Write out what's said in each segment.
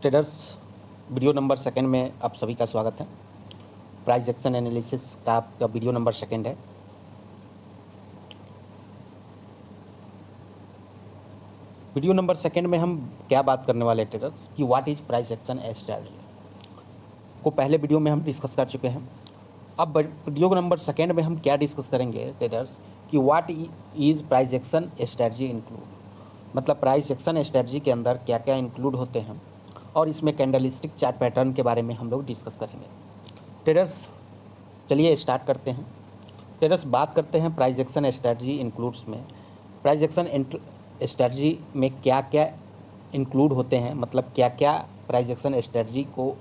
Traders, video number second में आप सभी का स्वागत है। प्राइस एक्शन एनालिसिस का आपका वीडियो नंबर सेकंड है। वीडियो नंबर सेकंड में हम क्या बात करने वाले हैं ट्रेडर्स कि what is price action strategy को पहले वीडियो में हम डिस्कस कर चुके हैं। अब वीडियो नंबर सेकंड में हम क्या डिस्कस करेंगे ट्रेडर्स कि what is price action strategy include, मतलब प्राइस एक्शन स्ट्रैटेजी के अंदर क्या क्या इंक्लूड होते हैं और इसमें कैंडलस्टिक चार्ट पैटर्न के बारे में हम लोग डिस्कस करेंगे। ट्रेडर्स चलिए स्टार्ट करते हैं। ट्रेडर्स बात करते हैं प्राइस एक्शन स्ट्रैटेजी इंक्लूड्स में। प्राइस एक्शन स्ट्रैटेजी में क्या क्या इंक्लूड होते हैं, मतलब क्या क्या प्राइस एक्शन स्ट्रैटेजी को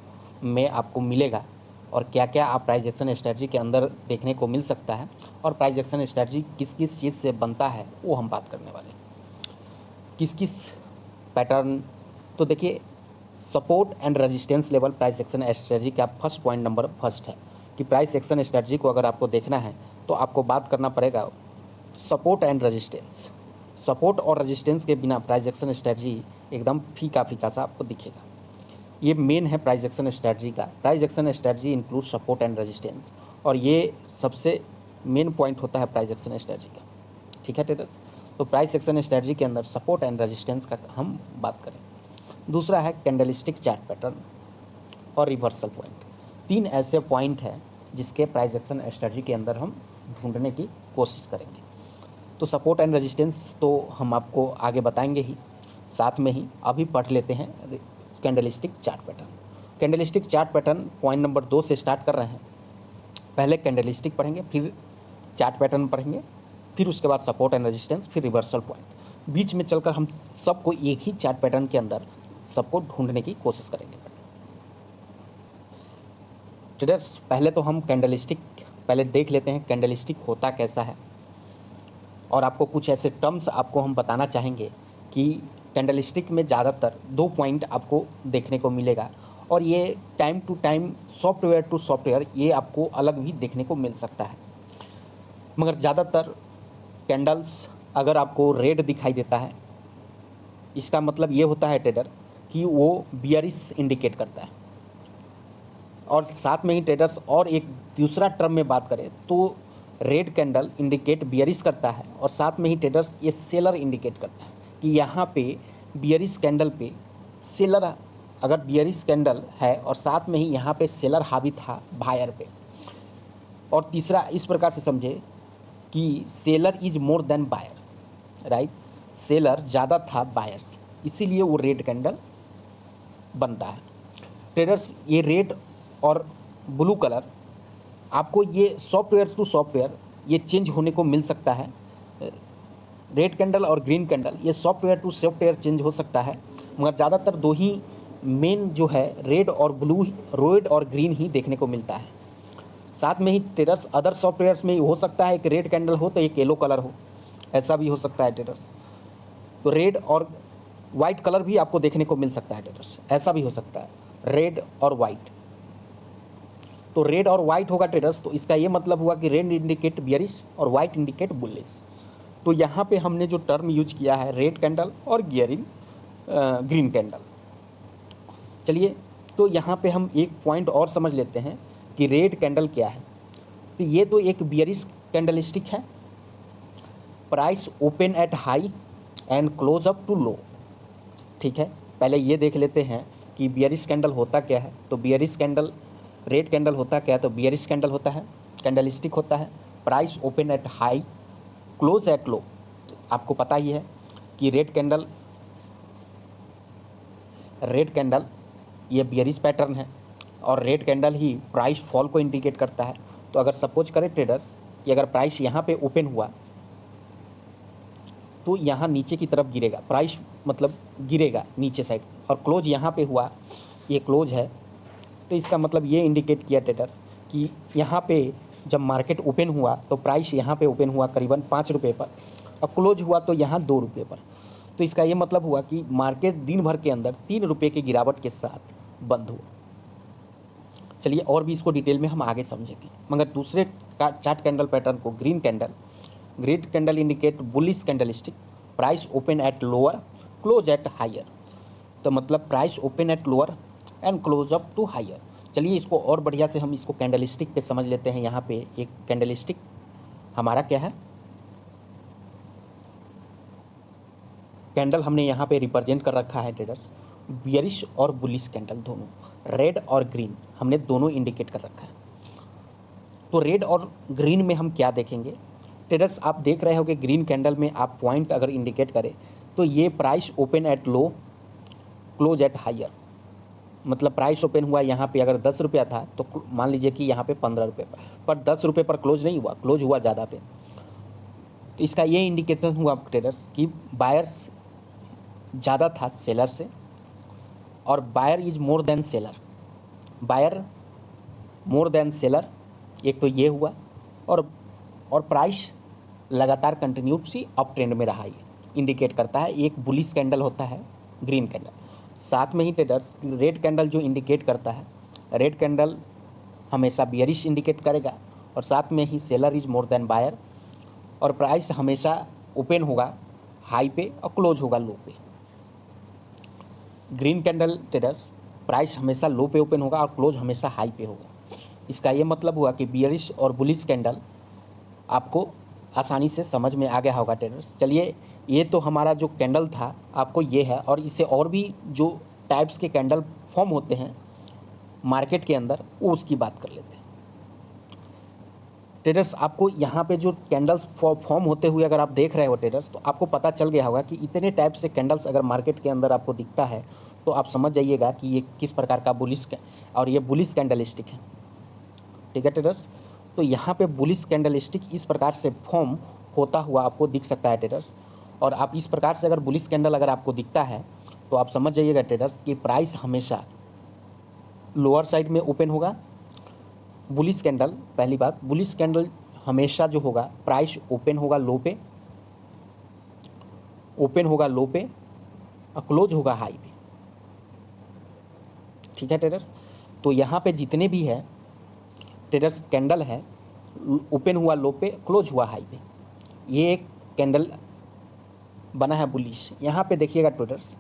में आपको मिलेगा और क्या क्या आप प्राइस एक्शन स्ट्रैटेजी के अंदर देखने को मिल सकता है और प्राइस एक्शन स्ट्रैटेजी किस किस चीज़ से बनता है वो हम बात करने वाले हैं। किस किस पैटर्न, तो देखिए support and resistance level price action strategy का फर्स्ट पॉइंट नंबर फर्स्ट है कि प्राइस एक्शन स्ट्रैटेजी को अगर आपको देखना है तो आपको बात करना पड़ेगा सपोर्ट एंड रेजिस्टेंस। सपोर्ट और रेजिस्टेंस के बिना प्राइस एक्शन स्ट्रैटेजी एकदम फीका फीका सा आपको दिखेगा। ये मेन है प्राइस एक्शन स्ट्रैटेजी का। Price action strategy include support and resistance और ये सबसे मेन पॉइंट होता है प्राइस एक्शन स्ट्रैटेजी का। ठीक है ट्रेडर्स, तो प्राइस एक्शन स्ट्रैटेजी के अंदर सपोर्ट एंड रेजिस्टेंस का हम बात करें। दूसरा है कैंडलस्टिक चार्ट पैटर्न और रिवर्सल पॉइंट। तीन ऐसे पॉइंट हैं जिसके प्राइस एक्शन स्ट्रैटेजी के अंदर हम ढूंढने की कोशिश करेंगे। तो सपोर्ट एंड रेजिस्टेंस तो हम आपको आगे बताएंगे ही, साथ में ही अभी पढ़ लेते हैं candlestick chart pattern. Candlestick chart pattern point number 2 से स्टार्ट कर रहे हैं। पहले कैंडलस्टिक पढ़ेंगे, फिर चार्ट पैटर्न पढ़ेंगे, फिर उसके बाद सपोर्ट एंड रेजिस्टेंस, फिर रिवर्सल पॉइंट। बीच में चलकर हम सबको एक ही चार्ट पैटर्न के अंदर सबको ढूंढने की कोशिश करेंगे। ट्रेडर्स पहले तो हम कैंडलस्टिक पहले देख लेते हैं कैंडलस्टिक होता कैसा है और आपको कुछ ऐसे टर्म्स आपको हम बताना चाहेंगे कि कैंडलस्टिक में ज़्यादातर 2 पॉइंट आपको देखने को मिलेगा और ये time to time software to software ये आपको अलग भी देखने को मिल सकता है। मगर ज़्यादातर कैंडल्स अगर आपको रेड दिखाई देता है, इसका मतलब ये होता है ट्रेडर कि वो बियरिश इंडिकेट करता है। और साथ में ही ट्रेडर्स और एक दूसरा टर्म में बात करें तो रेड कैंडल इंडिकेट बियरिश करता है और साथ में ही ट्रेडर्स ये सेलर इंडिकेट करता है कि यहाँ पे बियरिश कैंडल पे सेलर, अगर बियरिश कैंडल है और साथ में ही यहाँ पे सेलर हावी था बायर पे। और तीसरा इस प्रकार से समझे कि seller is more than buyer, right, seller ज़्यादा था बायर से, इसीलिए वो रेड कैंडल बनता है। ट्रेडर्स ये रेड और ब्लू कलर आपको ये सॉफ्टवेयर टू सॉफ्टवेयर ये चेंज होने को मिल सकता है। रेड कैंडल और ग्रीन कैंडल ये सॉफ्टवेयर टू सॉफ्टवेयर चेंज हो सकता है, मगर ज़्यादातर दो ही मेन जो है रेड और ब्लू, रेड और ग्रीन ही देखने को मिलता है। साथ में ही ट्रेडर्स अदर सॉफ्टवेयर्स में हो सकता है कि रेड कैंडल हो तो एक येलो कलर हो, ऐसा भी हो सकता है ट्रेडर्स। तो रेड और वाइट कलर भी आपको देखने को मिल सकता है ट्रेडर्स, ऐसा भी हो सकता है रेड और वाइट। तो रेड और वाइट होगा ट्रेडर्स, तो इसका ये मतलब हुआ कि रेड इंडिकेट बियरिश और वाइट इंडिकेट बुलिश। तो यहाँ पे हमने जो टर्म यूज किया है रेड कैंडल और ग्रीन कैंडल। चलिए तो यहाँ पे हम एक पॉइंट और समझ लेते हैं कि रेड कैंडल क्या है। तो ये तो एक बियरिश कैंडलस्टिक है, price open at high and close up to low. ठीक है, पहले ये देख लेते हैं कि बियरिश कैंडल होता क्या है। तो बियरिश कैंडल, रेड कैंडल होता क्या है, तो बियरिश कैंडल होता है, कैंडलस्टिक होता है, price open at high close at low. तो आपको पता ही है कि रेड कैंडल ये बियरिश पैटर्न है और रेड कैंडल ही प्राइस फॉल को इंडिकेट करता है। तो अगर सपोज करें ट्रेडर्स कि अगर प्राइस यहाँ पे ओपन हुआ तो यहाँ नीचे की तरफ गिरेगा, प्राइस मतलब गिरेगा नीचे साइड, और क्लोज यहाँ पे हुआ, ये क्लोज है, तो इसका मतलब ये इंडिकेट किया ट्रेडर्स कि यहाँ पे जब मार्केट ओपन हुआ तो प्राइस यहाँ पे ओपन हुआ करीबन 5 रुपये पर और क्लोज हुआ तो यहाँ 2 रुपये पर। तो इसका ये मतलब हुआ कि मार्केट दिन भर के अंदर 3 रुपये की गिरावट के साथ बंद हुआ। चलिए और भी इसको डिटेल में हम आगे समझेंगे। मगर दूसरे चार्ट कैंडल पैटर्न को green candle indicate bullish candlestick, price open at lower close at higher. तो मतलब price open at lower and close up to higher. चलिए इसको और बढ़िया से हम इसको कैंडलस्टिक पे समझ लेते हैं। यहाँ पे एक कैंडलस्टिक हमारा क्या है, कैंडल हमने यहाँ पे रिप्रेजेंट कर रखा है ट्रेडर्स, बियरिश और बुलिश कैंडल दोनों, रेड और ग्रीन हमने दोनों इंडिकेट कर रखा है। तो रेड और ग्रीन में हम क्या देखेंगे ट्रेडर्स, आप देख रहे हो कि ग्रीन कैंडल में आप पॉइंट अगर इंडिकेट करें तो ये price open at low close at higher, मतलब प्राइस ओपन हुआ यहाँ पे अगर 10 रुपया था तो मान लीजिए कि यहाँ पे 15 रुपये पर 10 रुपये पर क्लोज नहीं हुआ, क्लोज हुआ ज़्यादा पे। तो इसका ये इंडिकेटर हुआ ट्रेडर्स कि बायर्स ज़्यादा था सेलर से, और buyer is more than seller, buyer more than seller, एक तो ये हुआ। और प्राइस लगातार कंटिन्यूसली अप ट्रेंड में रहा, ये इंडिकेट करता है। एक बुलिश कैंडल होता है ग्रीन कैंडल, साथ में ही ट्रेडर्स रेड कैंडल जो इंडिकेट करता है, रेड कैंडल हमेशा बियरिश इंडिकेट करेगा, और साथ में ही seller is more than buyer, और प्राइस हमेशा ओपन होगा हाई पे और क्लोज होगा लो पे। ग्रीन कैंडल ट्रेडर्स प्राइस हमेशा लो पे ओपन होगा और क्लोज हमेशा हाई पे होगा। इसका ये मतलब हुआ कि बियरिश और बुलिश कैंडल आपको आसानी से समझ में आ गया होगा ट्रेडर्स। चलिए ये तो हमारा जो कैंडल था आपको ये है, और इससे और भी जो टाइप्स के कैंडल फॉर्म होते हैं मार्केट के अंदर वो उसकी बात कर लेते हैं ट्रेडर्स। आपको यहाँ पे जो कैंडल्स फॉर्म होते हुए अगर आप देख रहे हो ट्रेडर्स, तो आपको पता चल गया होगा कि इतने टाइप से कैंडल्स अगर मार्केट के अंदर आपको दिखता है तो आप समझ जाइएगा कि ये किस प्रकार का बुलिश और ये बुलिश कैंडलस्टिक है, ठीक है ट्रेडर्स। तो यहाँ पे बुलिश कैंडलस्टिक इस प्रकार से फॉर्म होता हुआ आपको दिख सकता है ट्रेडर्स। और आप इस प्रकार से अगर बुलिश कैंडल अगर आपको दिखता है तो आप समझ जाइएगा ट्रेडर्स कि प्राइस हमेशा लोअर साइड में ओपन होगा। बुलिश कैंडल, पहली बात, बुलिश कैंडल हमेशा जो होगा प्राइस ओपन होगा लो पे, ओपन होगा लो पे और क्लोज होगा हाई पे, ठीक है ट्रेडर्स। तो यहाँ पे जितने भी है ट्रेडर्स कैंडल है, ओपन हुआ लो पे क्लोज हुआ हाई पे, ये एक कैंडल बना है बुलिश। यहाँ पे देखिएगा ट्रेडर्स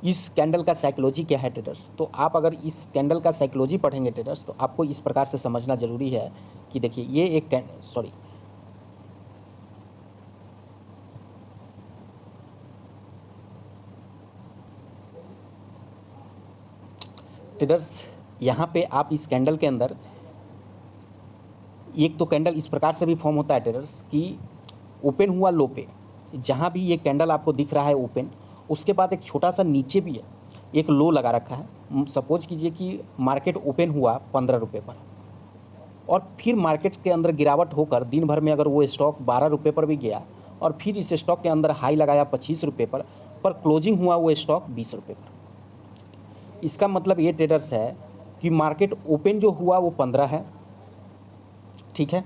इस कैंडल का साइकोलॉजी क्या है ट्रेडर्स। तो आप अगर इस कैंडल का साइकोलॉजी पढ़ेंगे ट्रेडर्स तो आपको इस प्रकार से समझना जरूरी है कि देखिए ये एक ट्रेडर्स यहाँ पे आप इस कैंडल के अंदर एक तो कैंडल इस प्रकार से भी फॉर्म होता है ट्रेडर्स कि ओपन हुआ लो पे, जहाँ भी ये कैंडल आपको दिख रहा है ओपन, उसके बाद एक छोटा सा नीचे भी है एक लो लगा रखा है। सपोज कीजिए कि मार्केट ओपन हुआ 15 रुपये पर और फिर मार्केट के अंदर गिरावट होकर दिन भर में अगर वो स्टॉक 12 रुपये पर भी गया और फिर इस स्टॉक के अंदर हाई लगाया 25 रुपये पर क्लोजिंग हुआ वो स्टॉक 20 रुपये पर। इसका मतलब ये ट्रेडर्स है कि मार्केट ओपन जो हुआ वो 15 है, ठीक है,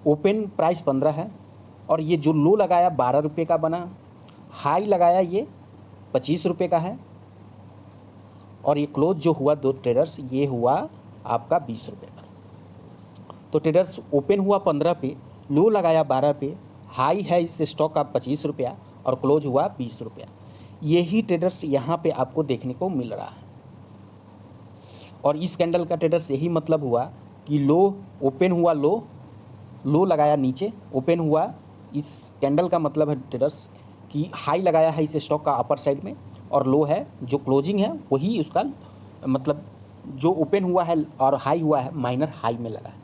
ओपन प्राइस 15 है, और ये जो लो लगाया 12 रुपये का बना, हाई लगाया ये 25 रुपये का है, और ये क्लोज जो हुआ दो ट्रेडर्स ये हुआ आपका 20 रुपये पर। तो ट्रेडर्स ओपन हुआ 15 पे, लो लगाया 12 पे, हाई है इस स्टॉक का 25 रुपया और क्लोज हुआ 20 रुपया। यही ट्रेडर्स यहाँ पे आपको देखने को मिल रहा है। और इस कैंडल का ट्रेडर्स यही मतलब हुआ कि लो ओपन हुआ लो लगाया नीचे, ओपन हुआ, इस कैंडल का मतलब है ट्रेडर्स कि हाई लगाया है इस स्टॉक का अपर साइड में, और लो है जो क्लोजिंग है वही उसका मतलब जो ओपन हुआ है और हाई हुआ है माइनर हाई में लगा है।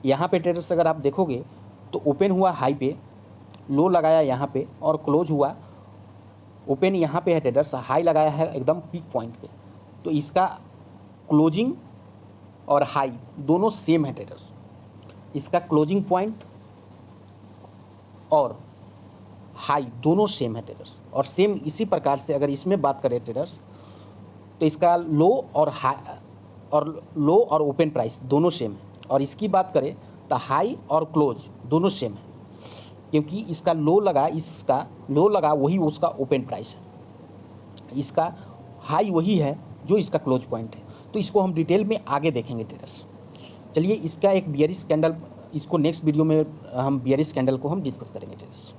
यहाँ पे ट्रेडर्स अगर आप देखोगे तो ओपन हुआ हाई पे, लो लगाया यहाँ पे और क्लोज हुआ ओपन यहाँ पे है ट्रेडर्स, हाई लगाया है एकदम पीक पॉइंट पे। तो इसका क्लोजिंग और हाई दोनों सेम है ट्रेडर्स, इसका क्लोजिंग पॉइंट और हाई दोनों सेम है ट्रेडर्स। और सेम इसी प्रकार से अगर इसमें बात करें ट्रेडर्स तो इसका लो और ओपन प्राइस दोनों सेम है, और इसकी बात करें तो हाई और क्लोज दोनों सेम है, क्योंकि इसका लो लगा वही उसका ओपन प्राइस है, इसका हाई वही है जो इसका क्लोज पॉइंट है। तो इसको हम डिटेल में आगे देखेंगे ट्रेडर्स। चलिए इसका एक बियरिश कैंडल, इसको नेक्स्ट वीडियो में हम बियरिश कैंडल को हम डिस्कस करेंगे ट्रेडर्स।